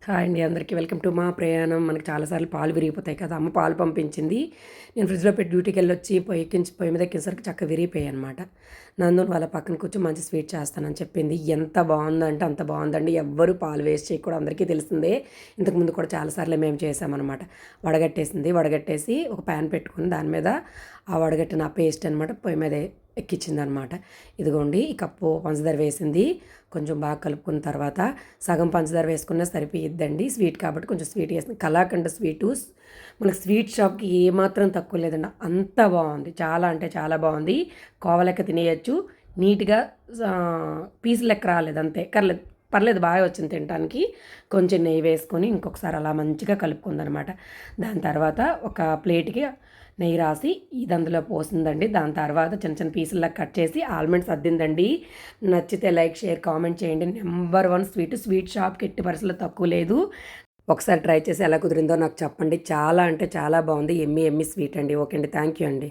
Hi అండి అందరికీ welcome to మా ప్రయాణం. మనకు చాలాసార్లు పాలు విరిగిపోతాయి కదా! అమ్మ పాలు పంపించింది. నేను ఫ్రిడ్జ్‌లో పెట్టి డ్యూటీకెళ్ళొచ్చి పొయ్యి మీద ఎక్కేసరికి చక్కగా విరిగిపోయాయి అనమాట. నందు వాళ్ళ పక్కన కూర్చొని మంచి స్వీట్ చేస్తానని చెప్పింది. ఎంత బావుందంటే అంత బావుందండి. ఎవ్వరు పాలు వేస్ట్ చేయకూడదు అందరికీ తెలిసిందే. ఇంతకుముందు కూడా చాలా సార్లు మేము చేసామనమాట. వడగట్టేసి ఒక ప్యాన్ పెట్టుకొని దాని మీద ఆ వడగట్టిన ఆ పేస్ట్ అనమాట పొయ్యి మీద ఎక్కిచ్చిందనమాట. ఇదిగోండి ఈ కప్పు పంచదార వేసింది. కొంచెం బాగా కలుపుకున్న తర్వాత సగం పంచదార వేసుకున్నా సరిపోయిద్దండి. స్వీట్ కాబట్టి కొంచెం స్వీట్ వేసింది. కలాకండ్ స్వీటు మనకు స్వీట్ షాప్‌కి ఏమాత్రం తక్కువ లేదండి. అంత బావుంది. చాలా అంటే చాలా బావుంది. కోవ లెక్క తినేయొచ్చు. నీట్‌గా పీస్ లెక్క రాలేదు అంతే. పర్లేదు బాగా వచ్చింది తినటానికి. కొంచెం నెయ్యి వేసుకొని ఇంకొకసారి అలా మంచిగా కలుపుకుందనమాట. దాని తర్వాత ఒక ప్లేట్‌కి నెయ్యి రాసి ఇది అందులో పోసిందండి. దాని తర్వాత చిన్న చిన్న పీసుల్లా కట్ చేసి ఆల్మండ్స్ అద్దిందండి. నచ్చితే లైక్, షేర్, కామెంట్ చేయండి. నెంబర్ 1 స్వీట్ షాప్‌కి ఎట్టి పరిస్థితుల్లో తక్కువ లేదు. ఒకసారి ట్రై చేసి ఎలా కుదిరిందో నాకు చెప్పండి. చాలా అంటే చాలా బావుంది. యమ్మీ యమ్మీ స్వీట్ అండి. ఓకే అండి. థ్యాంక్ యూ అండి.